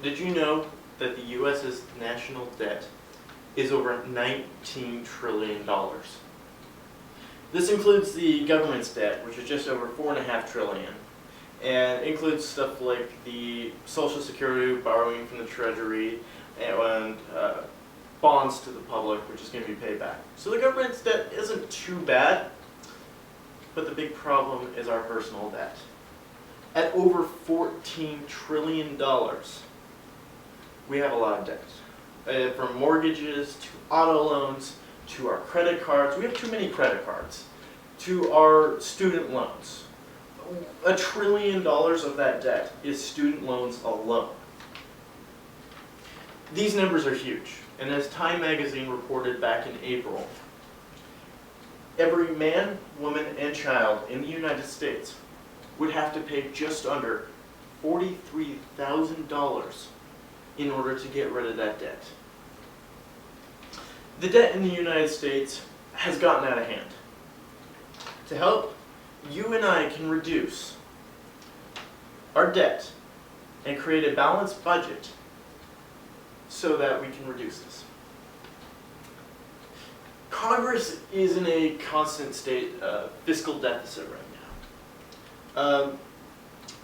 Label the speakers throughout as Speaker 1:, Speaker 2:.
Speaker 1: Did you know that the U.S.'s national debt is over $19 trillion? This includes the government's debt, which is just over $4.5 trillion, and includes stuff like the Social Security borrowing from the Treasury and bonds to the public, which is going to be paid back. So the government's debt isn't too bad, but the big problem is our personal debt. At over $14 trillion, we have a lot of debt. From mortgages to auto loans to our credit cards. We have too many credit cards. To our student loans. $1 trillion of that debt is student loans alone. These numbers are huge, and as Time magazine reported back in April, every man, woman, and child in the United States would have to pay just under $43,000 in order to get rid of that debt. The debt in the United States has gotten out of hand. To help, you and I can reduce our debt and create a balanced budget so that we can reduce this. Congress is in a constant state of fiscal deficit right now.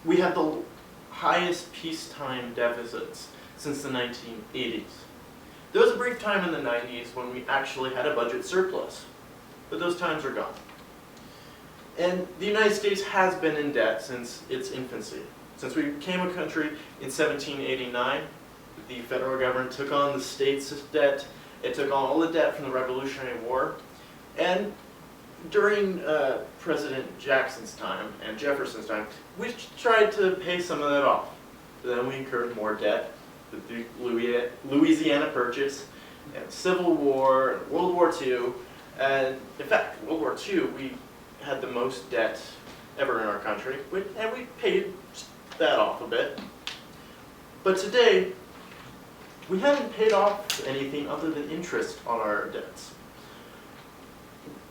Speaker 1: We have the highest peacetime deficits since the 1980s. There was a brief time in the 90s when we actually had a budget surplus, but those times are gone. And the United States has been in debt since its infancy. Since we became a country in 1789, the federal government took on the states' debt. It took on all the debt from the Revolutionary War. And during President Jackson's time and Jefferson's time, we tried to pay some of that off. But then we incurred more debt with the Louisiana Purchase, and Civil War, and World War II. And in fact, World War II, we had the most debt ever in our country, and we paid that off a bit. But today, we haven't paid off anything other than interest on our debts.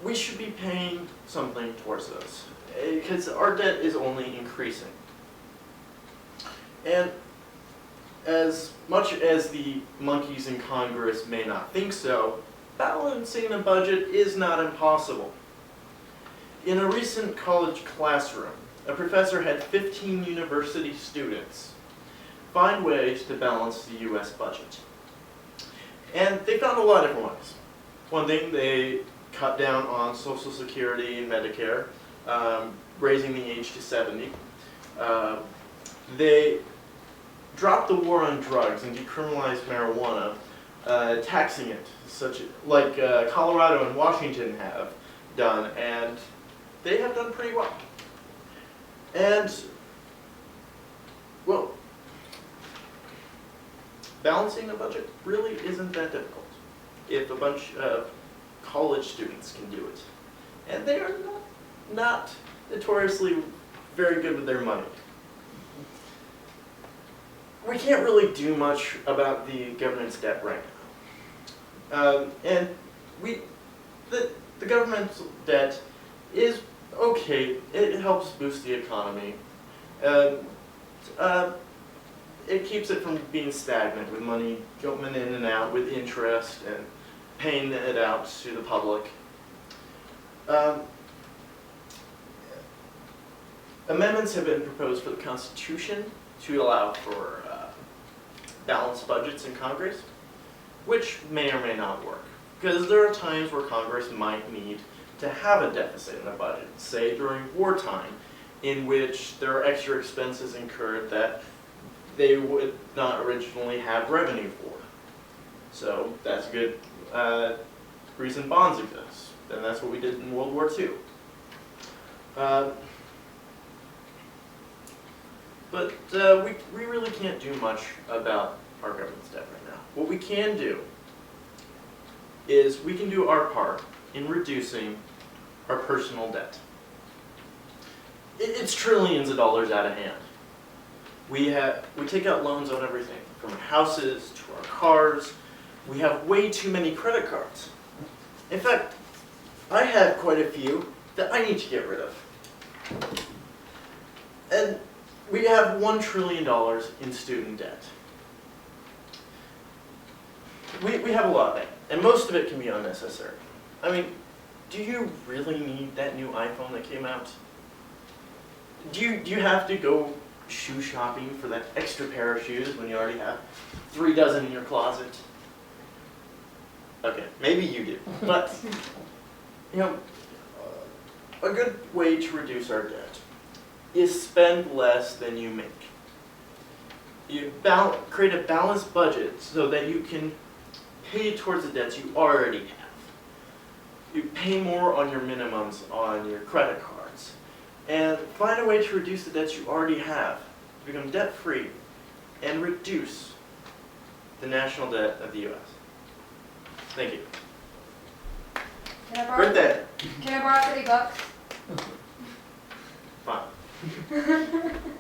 Speaker 1: We should be paying something towards those, because our debt is only increasing. And as much as the monkeys in Congress may not think so, balancing a budget is not impossible. In a recent college classroom, a professor had 15 university students find ways to balance the U.S. budget. And they found a lot of different ways. One thing, they cut down on Social Security and Medicare, raising the age to 70. They dropped the war on drugs and decriminalized marijuana, taxing it, like Colorado and Washington have done, and they have done pretty well. And, well, balancing a budget really isn't that difficult if a bunch of college students can do it. And they are not notoriously very good with their money. We can't really do much about the government's debt right now. And the government's debt is okay. It helps boost the economy. It keeps it from being stagnant with money going in and out with interest and paying it out to the public. Amendments have been proposed for the Constitution to allow for balanced budgets in Congress, which may or may not work. Because there are times where Congress might need to have a deficit in the budget, say during wartime, in which there are extra expenses incurred that they would not originally have revenue for. So that's a good reason bonds exist. And that's what we did in World War II. But we really can't do much about our government's debt right now. What we can do is we can do our part in reducing our personal debt. It's trillions of dollars out of hand. We take out loans on everything, from our houses to our cars. We have way too many credit cards. In fact, I have quite a few that I need to get rid of. And we have $1 trillion in student debt. we have a lot of that, and most of it can be unnecessary. I mean, do you really need that new iPhone that came out? Do you have to go shoe shopping for that extra pair of shoes when you already have 3 dozen in your closet? Okay, maybe you do, but you know, a good way to reduce our debt is spend less than you make. You create a balanced budget so that you can pay towards the debts you already have. You pay more on your minimums on your credit cards. And find a way to reduce the debts you already have, to become debt-free, and reduce the national debt of the U.S. Thank you. Right there.
Speaker 2: Can I borrow $50?
Speaker 1: Fine.